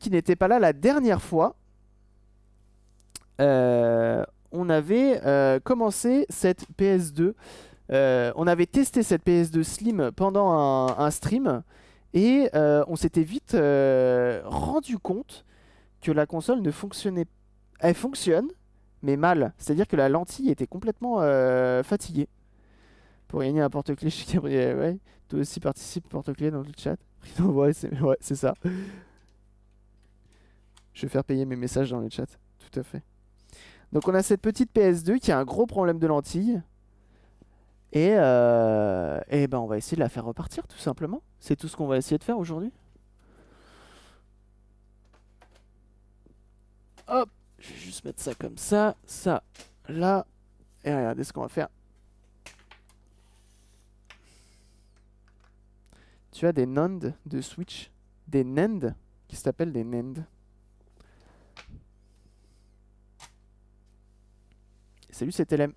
qui n'était pas là la dernière fois, on avait commencé cette PS2. On avait testé cette PS2 Slim pendant un stream et on s'était vite rendu compte que la console ne fonctionnait. Elle fonctionne, mais mal. C'est-à-dire que la lentille était complètement fatiguée. Pour gagner un porte-clés chez Gabriel, ouais. Toi aussi participe porte-clés dans le chat. Ouais, c'est ça. Je vais faire payer mes messages dans le chat. Tout à fait. Donc on a cette petite PS2 qui a un gros problème de lentille. Et ben on va essayer de la faire repartir tout simplement. C'est tout ce qu'on va essayer de faire aujourd'hui. Hop, je vais juste mettre ça comme ça, là. Et regardez ce qu'on va faire. Tu as des NAND de Switch. Des NAND qui s'appellent des NAND. Salut, c'est LM.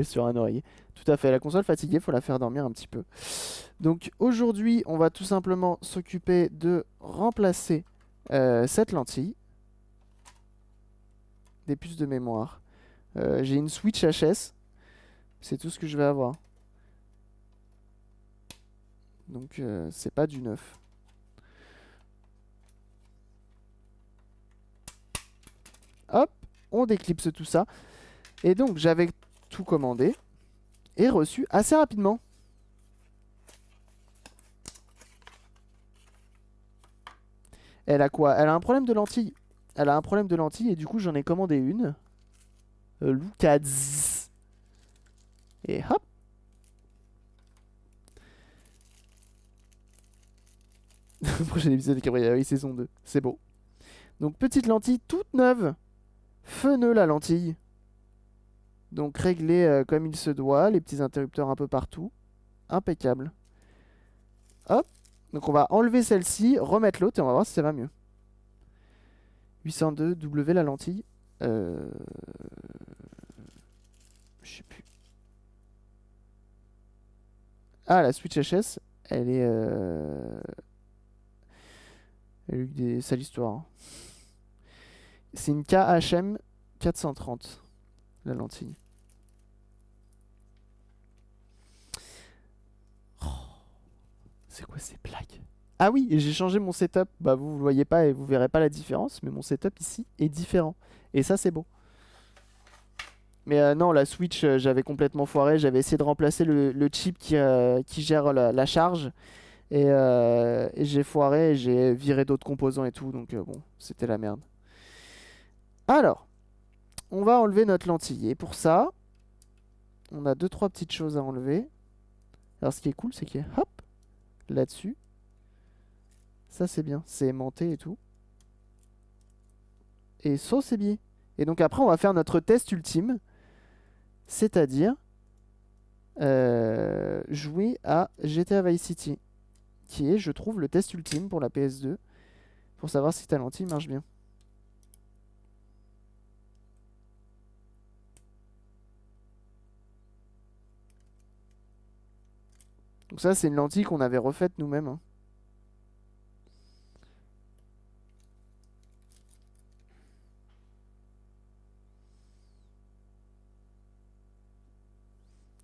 Sur un oreiller. Tout à fait, la console fatiguée, faut la faire dormir un petit peu. Donc aujourd'hui, on va tout simplement s'occuper de remplacer cette lentille. Des puces de mémoire. J'ai une Switch HS. C'est tout ce que je vais avoir. Donc c'est pas du neuf. Hop, on déclipse tout ça. Et donc j'avais tout commandé et reçu assez rapidement. Elle a quoi? Elle a un problème de lentille. Elle a un problème de lentille et du coup j'en ai commandé une. Lucas. Et hop. Prochain épisode de Cabriolet saison 2. C'est beau. Donc petite lentille toute neuve. Feu nœud la lentille. Donc réglée comme il se doit. Les petits interrupteurs un peu partout. Impeccable. Hop. Donc on va enlever celle-ci, remettre l'autre et on va voir si ça va mieux. 802 W la lentille. Je sais plus. Ah, la Switch HS, elle est... Elle a eu des sales histoires, hein. C'est une KHM 430, la lentille. Oh, c'est quoi ces plaques? Ah oui, et j'ai changé mon setup. Bah vous le voyez pas et vous verrez pas la différence, mais mon setup ici est différent. Et ça c'est beau. Mais non, la Switch, j'avais complètement foiré. J'avais essayé de remplacer le chip qui gère la charge. Et j'ai foiré et j'ai viré d'autres composants et tout. Donc bon, c'était la merde. Alors, on va enlever notre lentille. Et pour ça, on a 2-3 petites choses à enlever. Alors ce qui est cool, c'est qu'il y a hop, là-dessus. Ça c'est bien, c'est aimanté et tout. Et ça c'est bien. Et donc après, on va faire notre test ultime. C'est-à-dire jouer à GTA Vice City. Qui est, je trouve, le test ultime pour la PS2. Pour savoir si ta lentille marche bien. Donc ça, c'est une lentille qu'on avait refaite nous-mêmes, hein.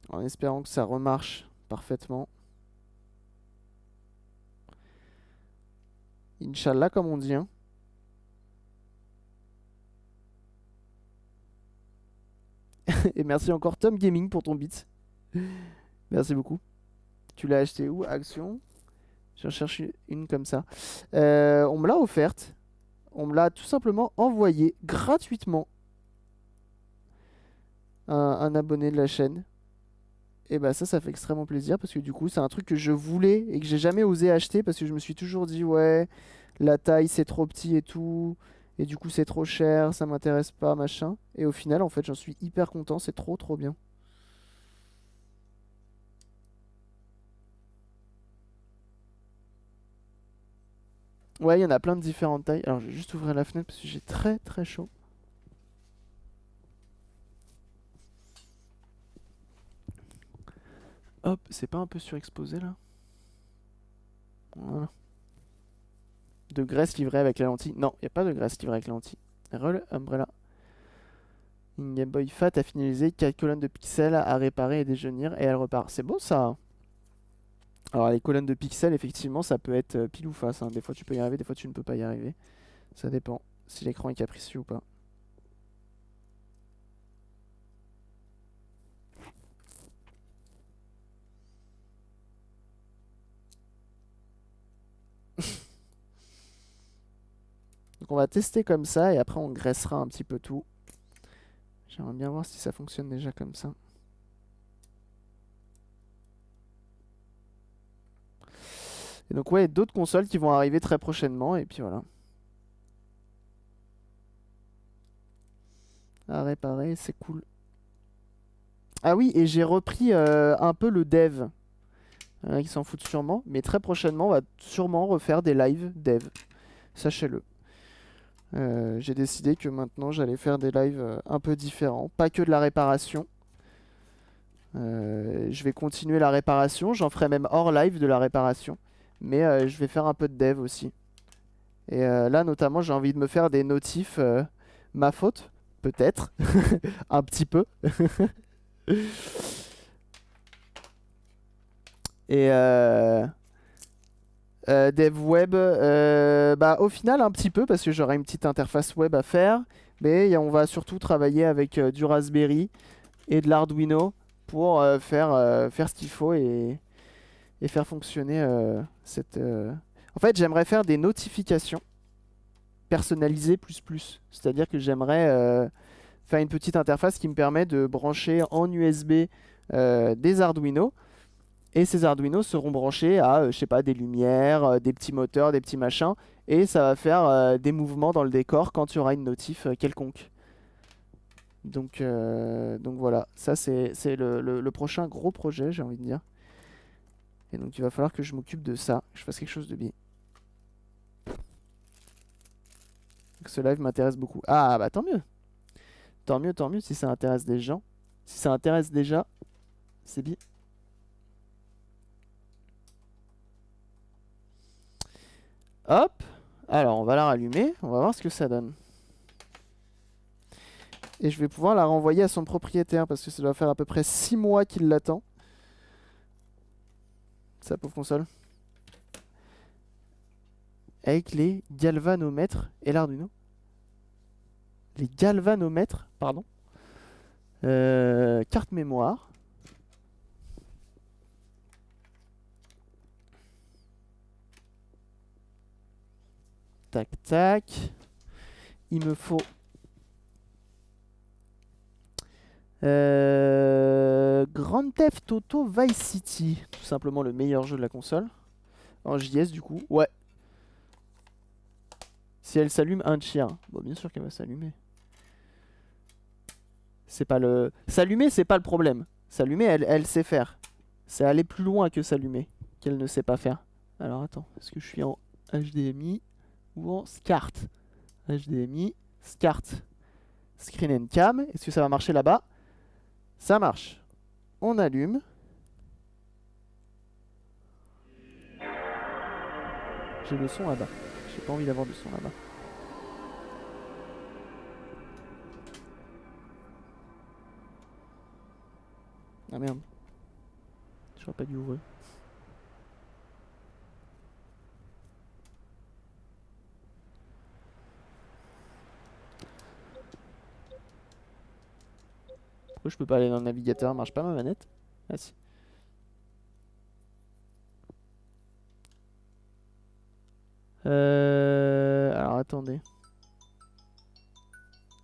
En espérant que ça remarche parfaitement. Inch'Allah, comme on dit, hein. Et merci encore Tom Gaming pour ton beat. Merci beaucoup. Tu l'as acheté où? Action. Je cherche une comme ça. On me l'a offerte. On me l'a tout simplement envoyé gratuitement. Un abonné de la chaîne. Et bah ça fait extrêmement plaisir parce que du coup c'est un truc que je voulais et que j'ai jamais osé acheter parce que je me suis toujours dit ouais, la taille c'est trop petit et tout. Et du coup c'est trop cher, ça m'intéresse pas, machin. Et au final en fait j'en suis hyper content, c'est trop bien. Ouais, il y en a plein de différentes tailles. Alors je vais juste ouvrir la fenêtre parce que j'ai très chaud. Hop, c'est pas un peu surexposé là? Voilà. De graisse livrée avec la lentille. Non, il a pas de graisse livrée avec la lentille. Roll Umbrella. Une Game Boy Fat à finaliser, 4 colonnes de pixels à réparer et déjaunir et elle repart. C'est beau ça. Alors les colonnes de pixels, effectivement, ça peut être pile ou face, hein. Des fois tu peux y arriver, des fois tu ne peux pas y arriver. Ça dépend si l'écran est capricieux ou pas. Donc on va tester comme ça et après on graissera un petit peu tout. J'aimerais bien voir si ça fonctionne déjà comme ça. Et donc ouais, d'autres consoles qui vont arriver très prochainement et puis voilà. À réparer, c'est cool. Ah oui, et j'ai repris un peu le dev. Il y en a qui s'en foutent sûrement, mais très prochainement, on va sûrement refaire des lives dev. Sachez-le. J'ai décidé que maintenant j'allais faire des lives un peu différents, pas que de la réparation. Je vais continuer la réparation, j'en ferai même hors live de la réparation, mais je vais faire un peu de dev aussi. Et là notamment j'ai envie de me faire des notifs, ma faute, peut-être, un petit peu. Et dev web, bah, au final un petit peu parce que j'aurai une petite interface web à faire, mais on va surtout travailler avec du Raspberry et de l'Arduino pour faire ce qu'il faut et faire fonctionner cette... En fait, j'aimerais faire des notifications personnalisées plus. C'est-à-dire que j'aimerais faire une petite interface qui me permet de brancher en USB des Arduino. Et ces Arduino seront branchés à, je sais pas, des lumières, des petits moteurs, des petits machins. Et ça va faire des mouvements dans le décor quand il y aura une notif quelconque. Donc voilà, ça c'est le prochain gros projet, j'ai envie de dire. Et donc il va falloir que je m'occupe de ça, que je fasse quelque chose de bien. Donc ce live m'intéresse beaucoup. Ah bah tant mieux. Tant mieux si ça intéresse des gens. Si ça intéresse déjà, c'est bien. Hop. Alors on va la rallumer, on va voir ce que ça donne. Et je vais pouvoir la renvoyer à son propriétaire parce que ça doit faire à peu près 6 mois qu'il l'attend. Sa pauvre console. Avec les galvanomètres et l'Arduino. Les galvanomètres, pardon. Carte mémoire. Tac, tac. Il me faut... Grand Theft Auto Vice City. Tout simplement le meilleur jeu de la console. En JS du coup. Ouais. Si elle s'allume, un tiers. Bon, bien sûr qu'elle va s'allumer. C'est pas le... S'allumer, c'est pas le problème. S'allumer, elle sait faire. C'est aller plus loin que s'allumer qu'elle ne sait pas faire. Alors attends, est-ce que je suis en HDMI ou en SCART? HDMI, SCART, Screen and Cam. Est-ce que ça va marcher là-bas? Ça marche. On allume. J'ai le son là-bas. J'ai pas envie d'avoir du son là-bas. Ah merde. J'aurais pas dû ouvrir. Pourquoi je peux pas aller dans le navigateur? Marche pas ma manette? Ah si. Alors attendez.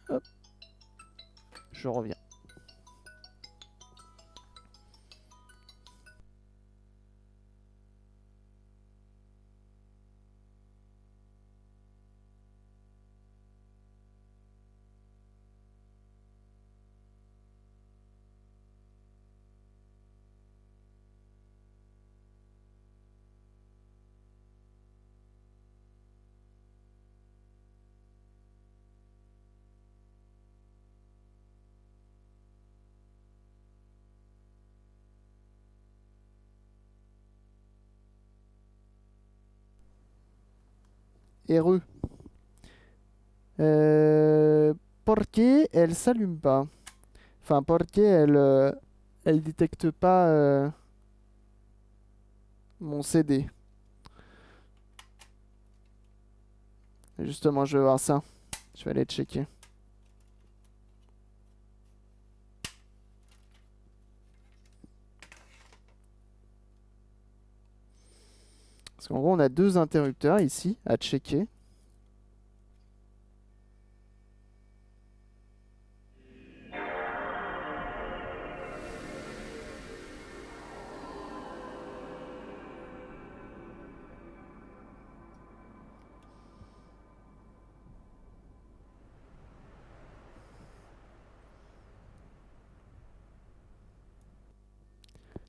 Hop. Je reviens. RE. Pourquoi elle s'allume pas? Enfin, pourquoi elle détecte pas mon CD? Justement, je vais voir ça. Je vais aller checker. Parce qu'en gros, on a deux interrupteurs ici à checker.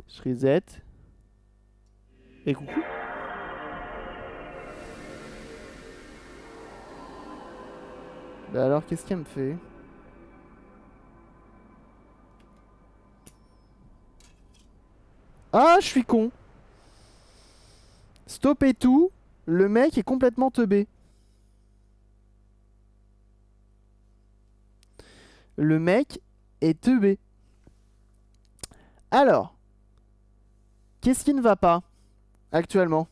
Je reset. Et coucou. Bah alors, qu'est-ce qu'elle me fait? Ah, je suis con. Stop et tout. Le mec est complètement teubé. Le mec est teubé. Alors, qu'est-ce qui ne va pas actuellement?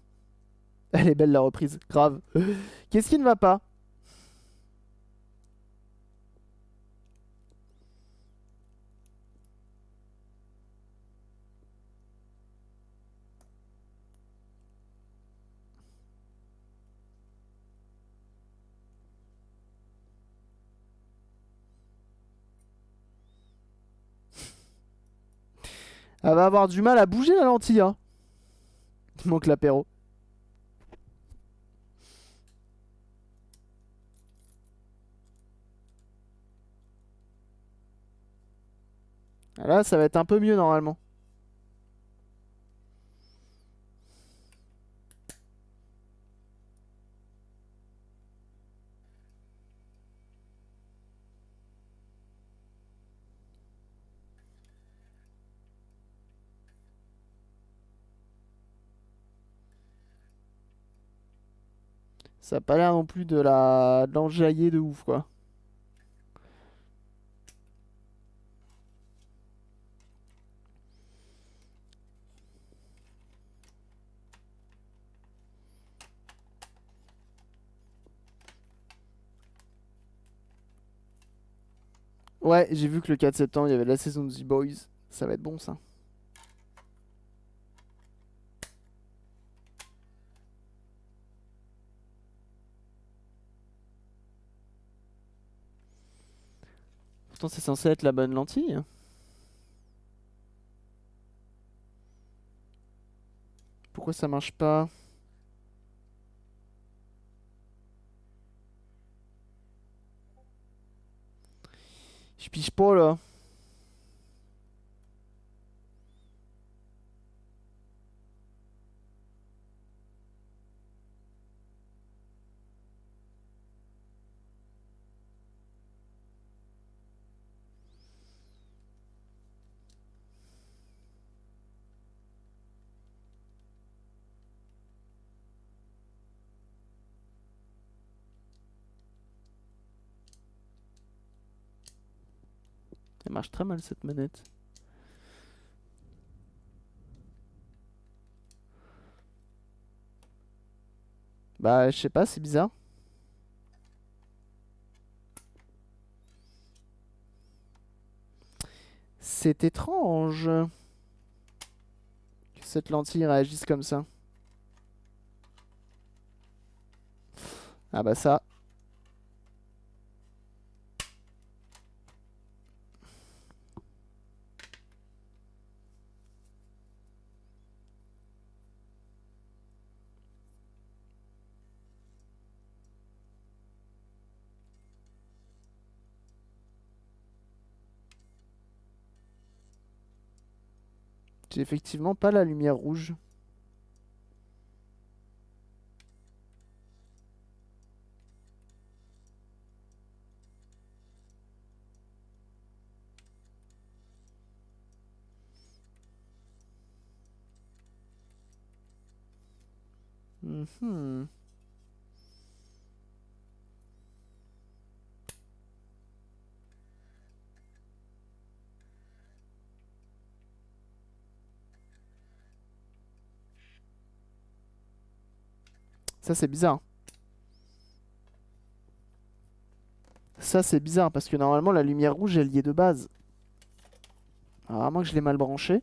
Elle est belle la reprise, grave. Qu'est-ce qui ne va pas? Elle va avoir du mal à bouger la lentille, hein. Il manque l'apéro. Là, ça va être un peu mieux normalement. Ça a pas l'air non plus de l'enjailler de ouf, quoi. Ouais, j'ai vu que le 4 septembre, il y avait la saison de The Boys. Ça va être bon, ça. Pourtant, c'est censé être la bonne lentille. Pourquoi ça marche pas? Je pige pas, là. Elle marche très mal, cette manette. Bah, je sais pas, c'est bizarre. C'est étrange que cette lentille réagisse comme ça. Ah bah ça. J'ai effectivement pas la lumière rouge. Mhm. Ça, c'est bizarre. Ça, c'est bizarre parce que normalement, la lumière rouge, elle y est de base. Alors, à moins que je l'ai mal branché.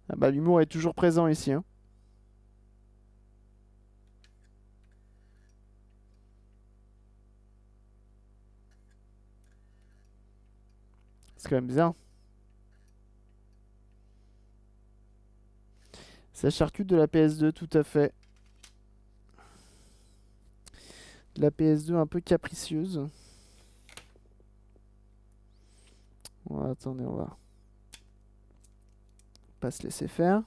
Ah bah, l'humour est toujours présent ici, hein. C'est quand même bizarre. C'est la charcute de la PS2, tout à fait. De la PS2 un peu capricieuse. Bon, attendez, on va pas se laisser faire.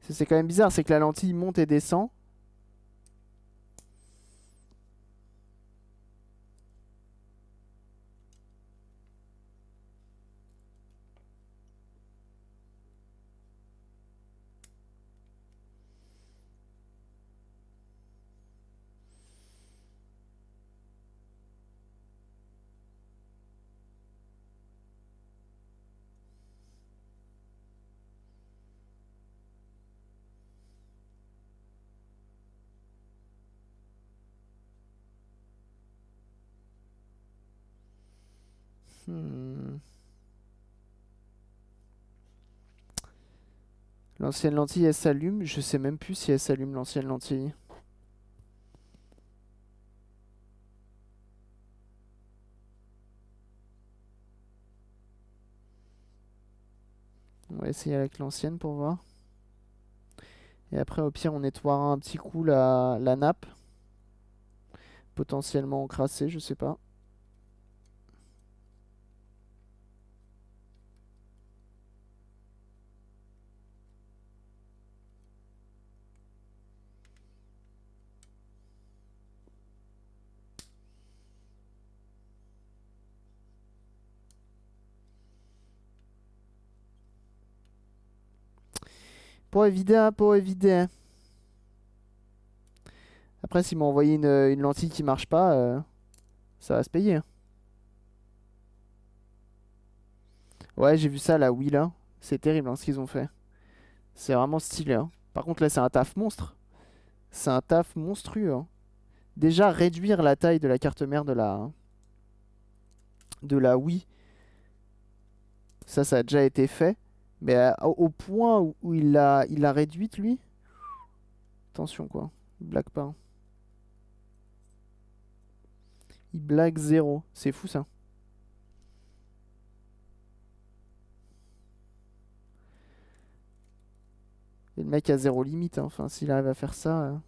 C'est quand même bizarre, c'est que la lentille monte et descend. Hmm. L'ancienne lentille, elle s'allume. Je sais même plus si elle s'allume, l'ancienne lentille. On va essayer avec l'ancienne pour voir. Et après, au pire, on nettoiera un petit coup la nappe. Potentiellement encrassée, je sais pas. Pour éviter, hein, pour éviter. Après, s'ils m'ont envoyé une lentille qui marche pas, ça va se payer, hein. Ouais, j'ai vu ça là, oui, là. C'est terrible hein, ce qu'ils ont fait. C'est vraiment stylé, hein. Par contre, là, c'est un taf monstre. C'est un taf monstrueux, hein. Déjà, réduire la taille de la carte mère de la Wii, ça a déjà été fait. Mais au point où il l'a réduite, lui, attention quoi, il blague pas, hein. Il blague zéro. C'est fou ça. Et le mec a zéro limite, hein. Enfin, s'il arrive à faire ça,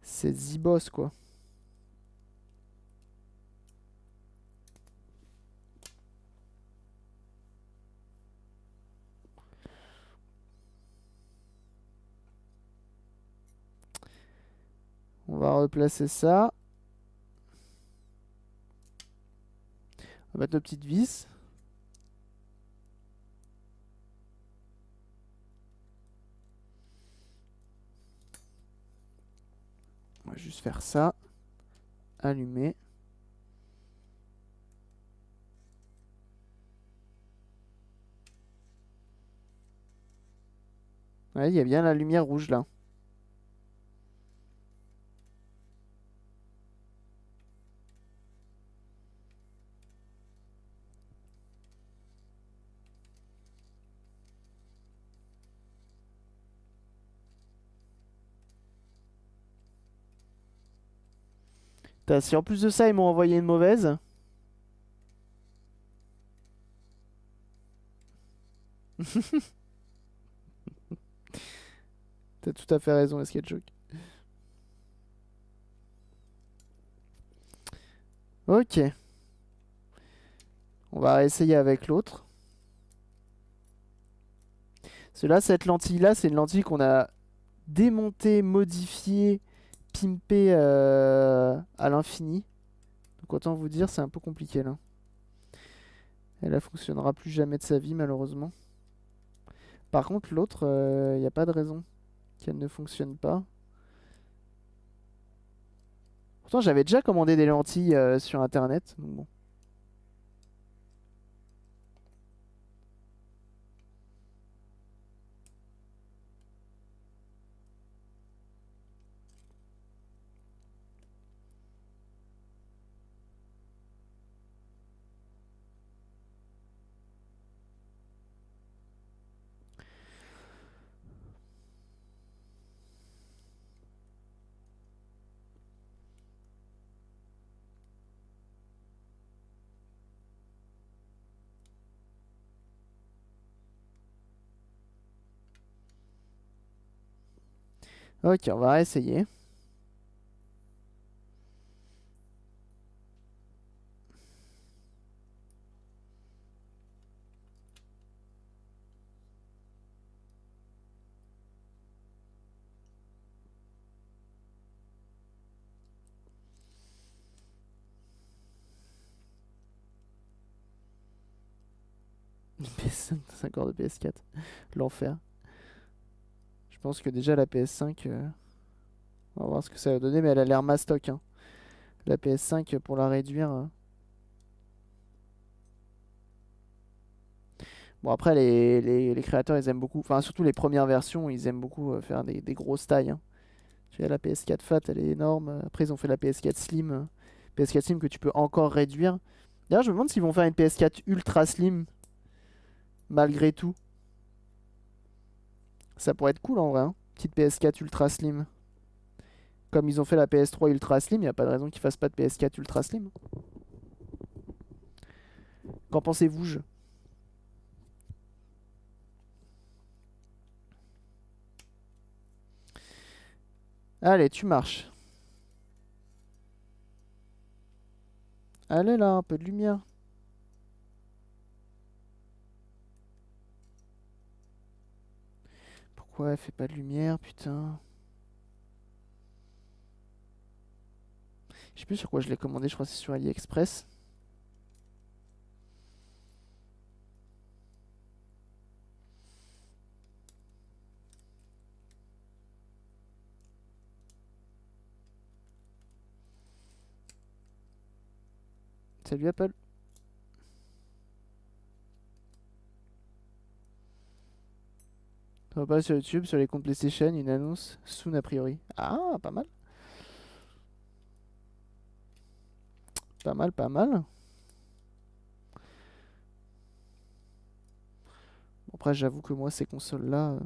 c'est Zibos quoi. On va replacer ça. On va mettre nos petites vis. On va juste faire ça. Allumer. Ouais, il y a bien la lumière rouge là. Si en plus de ça, ils m'ont envoyé une mauvaise. T'as tout à fait raison, Escape Joke. Ok. On va essayer avec l'autre. Cela, cette lentille-là, c'est une lentille qu'on a démontée, modifiée, pimpée à l'infini. Donc autant vous dire, c'est un peu compliqué là. Elle ne fonctionnera plus jamais de sa vie, malheureusement. Par contre, l'autre, il n'y a pas de raison qu'elle ne fonctionne pas. Pourtant, j'avais déjà commandé des lentilles sur internet. Donc bon. Ok, on va essayer. PS5, 5 heures de PS4. L'enfer. Je pense que déjà la PS5, on va voir ce que ça va donner, mais elle a l'air mastoc, hein. La PS5, pour la réduire. Bon, après, les créateurs, ils aiment beaucoup. Enfin, surtout les premières versions, ils aiment beaucoup faire des grosses tailles, hein. Tu vois, la PS4 Fat, elle est énorme. Après, ils ont fait la PS4 Slim. PS4 Slim que tu peux encore réduire. D'ailleurs, je me demande s'ils vont faire une PS4 Ultra Slim, malgré tout. Ça pourrait être cool en vrai, hein. Petite PS4 Ultra Slim. Comme ils ont fait la PS3 Ultra Slim, il n'y a pas de raison qu'ils fassent pas de PS4 Ultra Slim. Qu'en pensez-vous? Allez, tu marches. Allez là, un peu de lumière. Pourquoi elle fait pas de lumière, putain? Je sais plus sur quoi je l'ai commandé, je crois que c'est sur AliExpress. Salut Apple. Ça va pas sur YouTube, sur les comptes PlayStation, une annonce soon a priori. Ah, pas mal. Pas mal, pas mal. Bon, après, j'avoue que moi, ces consoles-là,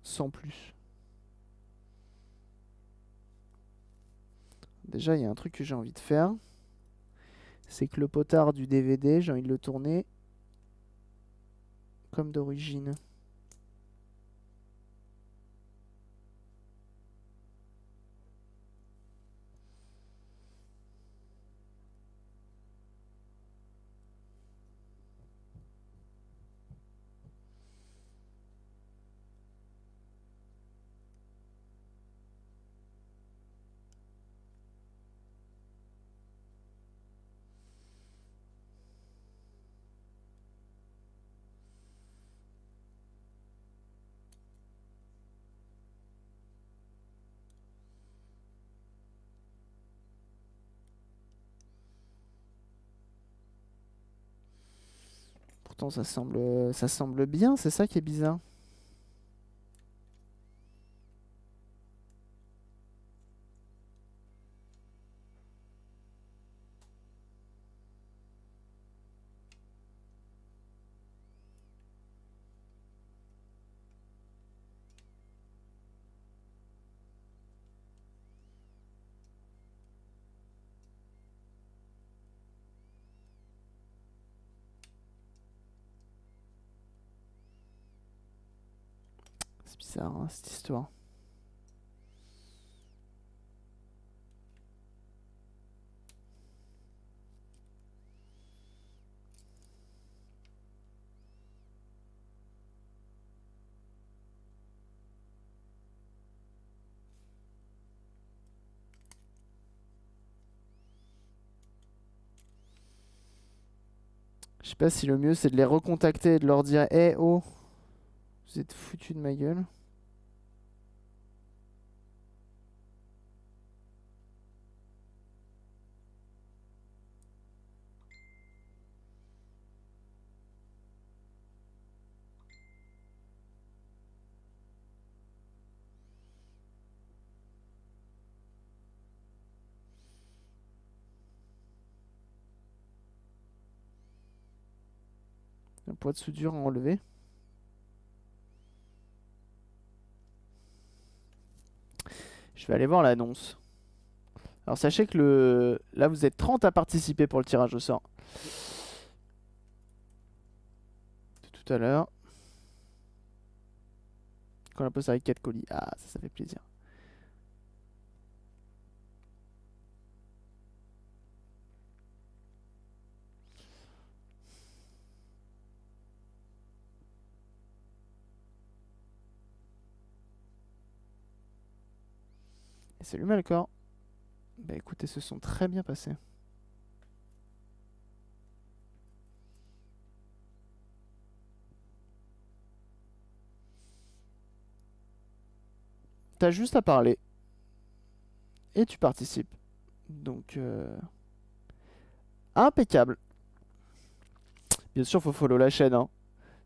sans plus. Déjà, il y a un truc que j'ai envie de faire. C'est que le potard du DVD, j'ai envie de le tourner comme d'origine. Pourtant, ça semble bien, c'est ça qui est bizarre. C'est bizarre, hein, cette histoire. Je sais pas si le mieux c'est de les recontacter et de leur dire eh oh, vous êtes foutus de ma gueule. Un poids de soudure à enlever. Je vais aller voir l'annonce. Alors sachez que là vous êtes 30 à participer pour le tirage au sort. De tout à l'heure. Quand la poste avec 4 colis. Ah, ça fait plaisir. Et salut Malcor. Bah écoutez, se sont très bien passés. T'as juste à parler. Et tu participes. Donc, impeccable. Bien sûr, faut follow la chaîne, hein.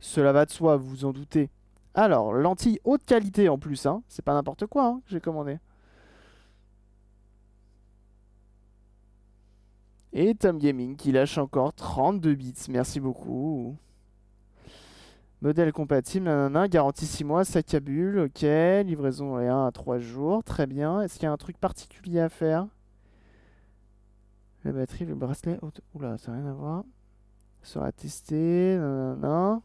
Cela va de soi, vous vous en doutez. Alors, lentilles haute qualité en plus, hein. C'est pas n'importe quoi, hein, que j'ai commandé. Et Tom Gaming qui lâche encore 32 bits. Merci beaucoup. Modèle compatible, nanana, garantie 6 mois, sac à bulles, ok. Livraison 1 à 3 jours, très bien. Est-ce qu'il y a un truc particulier à faire? La batterie, le bracelet, oula, ça n'a rien à voir. Sera testé, nanana.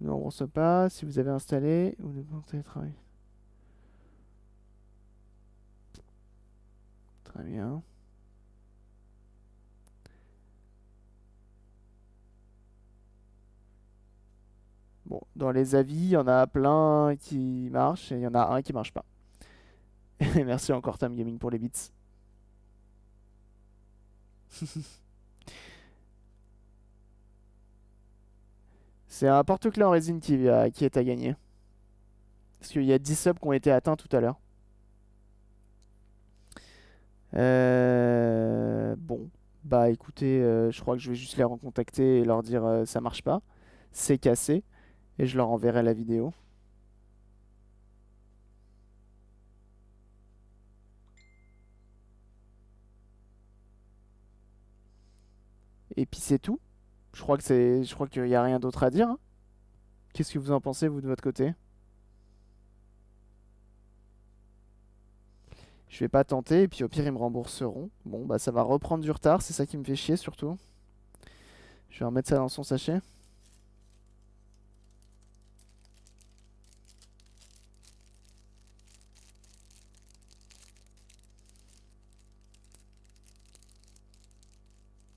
Ne rembourse pas si vous avez installé ou ne pas télétravail. Très bien. Bon, dans les avis, il y en a plein qui marchent et il y en a un qui marche pas. Et merci encore Tam Gaming pour les bits. C'est un porte-clés en résine qui est à gagner. Parce qu'il y a 10 subs qui ont été atteints tout à l'heure. Bon, bah écoutez, je crois que je vais juste les recontacter et leur dire ça marche pas. C'est cassé. Et je leur enverrai la vidéo. Et puis c'est tout. Je crois qu'il n'y a rien d'autre à dire, hein. Qu'est-ce que vous en pensez, vous, de votre côté? Je vais pas tenter, et puis au pire, ils me rembourseront. Bon, bah ça va reprendre du retard, c'est ça qui me fait chier, surtout. Je vais remettre ça dans son sachet.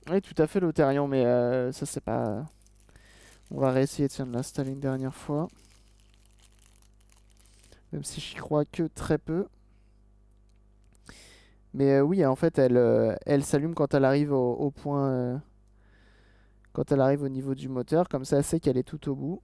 Oui, tout à fait, l'Otérion, mais ça, c'est pas... On va réessayer de l'installer une dernière fois. Même si j'y crois que très peu. Mais oui, en fait, elle s'allume quand elle arrive au point... quand elle arrive au niveau du moteur. Comme ça, elle sait qu'elle est tout au bout.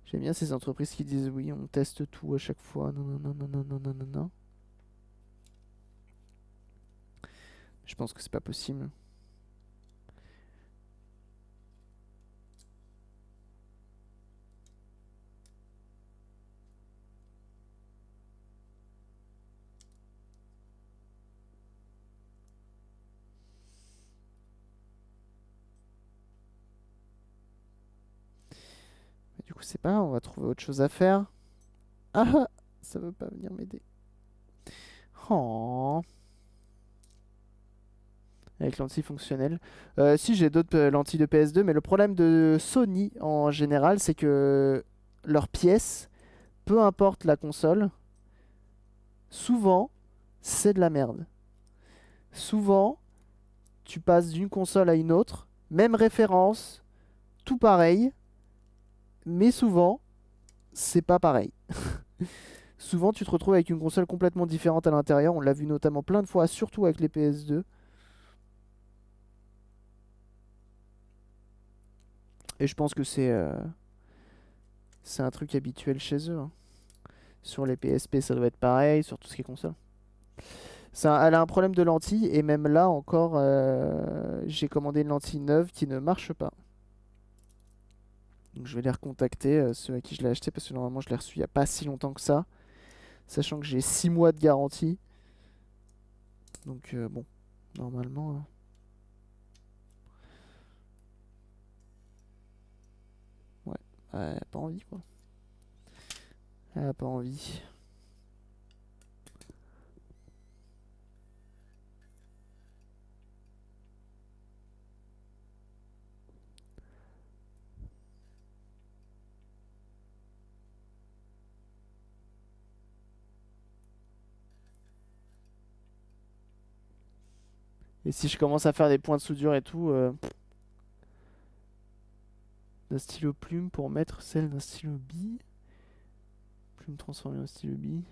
J'aime bien ces entreprises qui disent oui, on teste tout à chaque fois. Non, non, non, non, non, non, non, non, non. Je pense que c'est pas possible. Mais du coup, c'est pas grave, on va trouver autre chose à faire. Ah ah, ça veut pas venir m'aider. Oh. Avec lentille fonctionnelle. Si, j'ai d'autres lentilles de PS2, mais le problème de Sony en général, c'est que leurs pièces, peu importe la console, souvent, c'est de la merde. Souvent, tu passes d'une console à une autre, même référence, tout pareil, mais souvent, c'est pas pareil. Souvent, tu te retrouves avec une console complètement différente à l'intérieur. On l'a vu notamment plein de fois, surtout avec les PS2. Et je pense que c'est un truc habituel chez eux, hein. Sur les PSP, ça doit être pareil, sur tout ce qui est console. Elle a un problème de lentille, et même là encore, j'ai commandé une lentille neuve qui ne marche pas. Donc je vais les recontacter, ceux à qui je l'ai acheté, parce que normalement je l'ai reçu il n'y a pas si longtemps que ça. Sachant que j'ai 6 mois de garantie. Donc bon, normalement... ouais, elle a pas envie quoi. Elle a pas envie. Et si je commence à faire des points de soudure et tout, d'un stylo plume pour mettre celle d'un stylo bille. Plume transformée en stylo bille.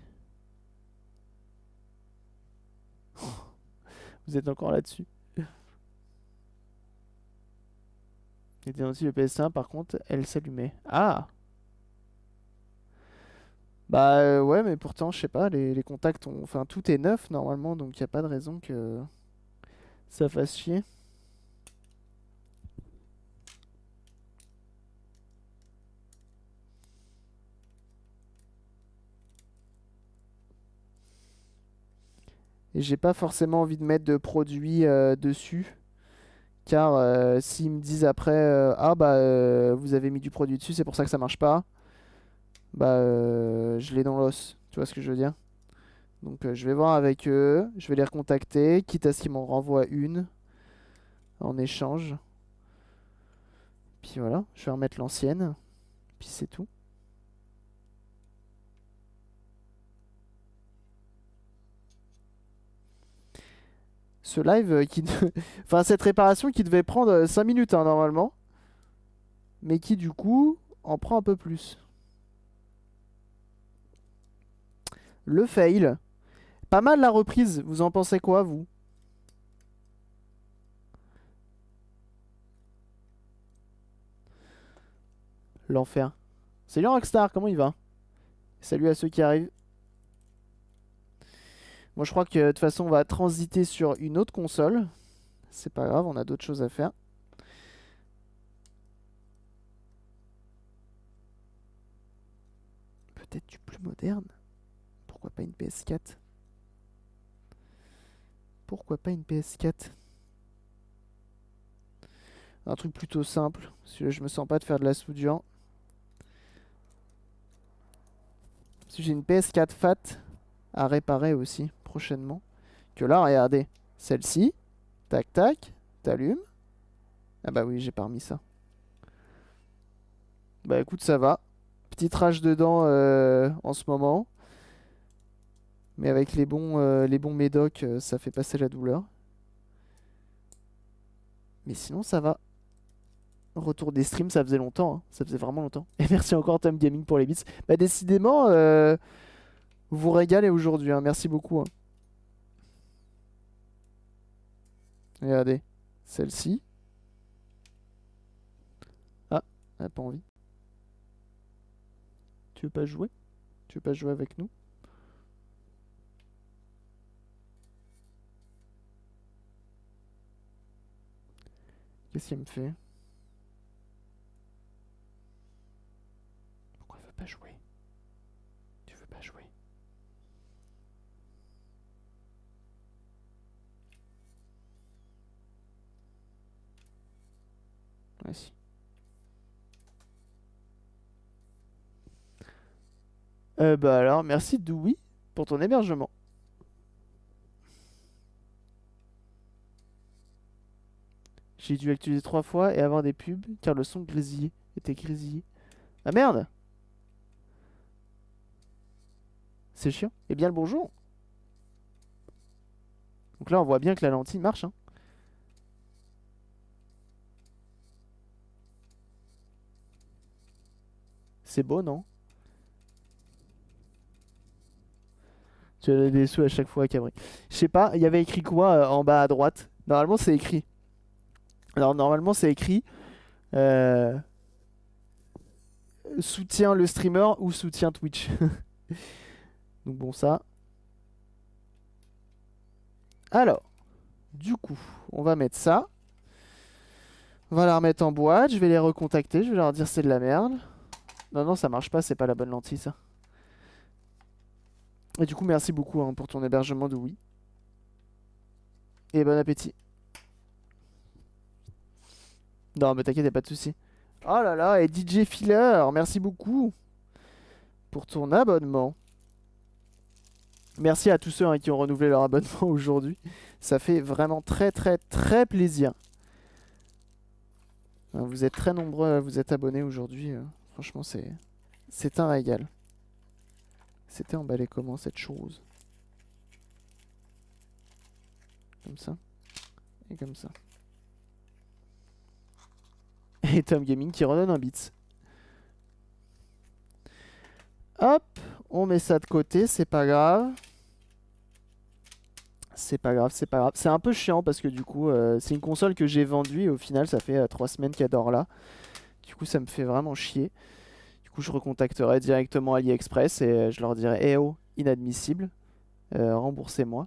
Vous êtes encore là-dessus. Et bien aussi le PS1 par contre, elle s'allumait. Ah! Bah ouais, mais pourtant, je sais pas, les contacts ont... Enfin, tout est neuf normalement, donc il a pas de raison que ça fasse chier. Et j'ai pas forcément envie de mettre de produits dessus. Car s'ils me disent après, ah bah vous avez mis du produit dessus, c'est pour ça que ça marche pas, bah je l'ai dans l'os. Tu vois ce que je veux dire? Donc je vais voir avec eux, je vais les recontacter, quitte à ce qu'ils m'en renvoient une en échange. Puis voilà, je vais remettre l'ancienne, puis c'est tout. Ce live enfin cette réparation qui devait prendre 5 minutes hein, normalement, mais qui du coup en prend un peu plus. Le fail. Pas mal la reprise, vous en pensez quoi vous? L'enfer. Salut Rockstar, comment il va? Salut à ceux qui arrivent. Moi je crois que de toute façon on va transiter sur une autre console. C'est pas grave, on a d'autres choses à faire. Peut-être du plus moderne. Pourquoi pas une PS4? Pourquoi pas une PS4? Un truc plutôt simple. Parce que là, je me sens pas de faire de la soudure. Parce que j'ai une PS4 Fat à réparer aussi prochainement. Que là, regardez. Celle-ci. Tac tac. T'allumes. Ah bah oui, j'ai pas remis ça. Bah écoute, ça va. Petite rage dedans en ce moment. Mais avec les bons médocs, ça fait passer la douleur. Mais sinon, ça va. Retour des streams, ça faisait longtemps, hein. Ça faisait vraiment longtemps. Et merci encore Tom Gaming pour les bits. Bah décidément, vous vous régalez aujourd'hui, hein. Merci beaucoup, hein. Regardez, celle-ci. Ah, elle a pas envie. Tu veux pas jouer? Tu veux pas jouer avec nous? Qu'est-ce qu'elle me fait? Pourquoi elle veut pas jouer? Tu veux pas jouer? Vas-y. Bah alors, merci Doui pour ton hébergement. J'ai dû actualiser 3 fois et avoir des pubs car le son grésillé était grésillé. Ah merde! C'est chiant. Eh bien le bonjour. Donc là on voit bien que la lentille marche, hein. C'est beau, non? Tu as des sous à chaque fois, Cabri. Je sais pas, il y avait écrit quoi en bas à droite? Normalement, c'est écrit. Alors, normalement, c'est écrit euh, soutien le streamer ou soutien Twitch. Donc, bon, ça. Alors, du coup, on va mettre ça. On va la remettre en boîte. Je vais les recontacter. Je vais leur dire c'est de la merde. Non, non, ça marche pas. C'est pas la bonne lentille, ça. Et du coup, merci beaucoup hein, pour ton hébergement de Wii. Et bon appétit. Non, mais t'inquiète, y'a pas de soucis. Oh là là, et DJ Filler, merci beaucoup pour ton abonnement. Merci à tous ceux hein, qui ont renouvelé leur abonnement aujourd'hui. Ça fait vraiment très très très plaisir. Vous êtes très nombreux à vous être abonnés aujourd'hui. Franchement, c'est un régal. C'était emballé comment cette chose? Comme ça. Et comme ça. Et Tom Gaming qui redonne un bits. Hop, on met ça de côté, c'est pas grave. C'est pas grave, c'est pas grave. C'est un peu chiant parce que du coup, c'est une console que j'ai vendue et au final, ça fait 3 semaines qu'elle dort là. Du coup, ça me fait vraiment chier. Du coup, je recontacterai directement AliExpress et je leur dirai eh oh, inadmissible, remboursez-moi.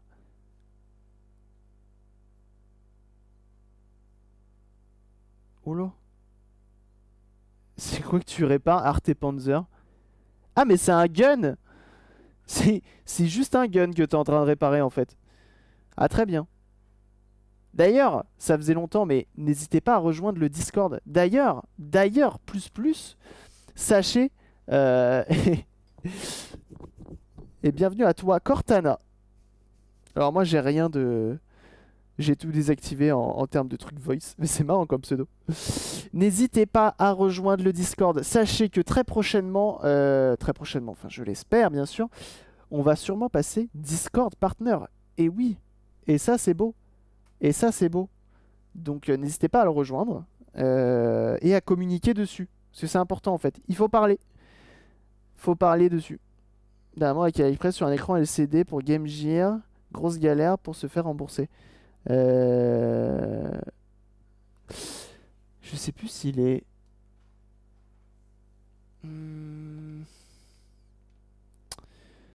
Oh là. C'est quoi que tu répares? Arte Panzer? Ah, mais c'est un gun! C'est juste un gun que t'es en train de réparer en fait. Ah, très bien. D'ailleurs, ça faisait longtemps, mais n'hésitez pas à rejoindre le Discord. D'ailleurs, plus, sachez, euh, et bienvenue à toi, Cortana. Alors moi, j'ai rien de... J'ai tout désactivé en termes de trucs voice, mais c'est marrant comme pseudo. N'hésitez pas à rejoindre le Discord. Sachez que très prochainement, enfin je l'espère bien sûr, on va sûrement passer Discord Partner. Et oui, et ça c'est beau. Et ça c'est beau. Donc n'hésitez pas à le rejoindre et à communiquer dessus. Parce que c'est important en fait. Il faut parler. Faut parler dessus. Dernièrement avec AliExpress sur un écran LCD pour Game Gear. Grosse galère pour se faire rembourser. Je sais plus s'il est...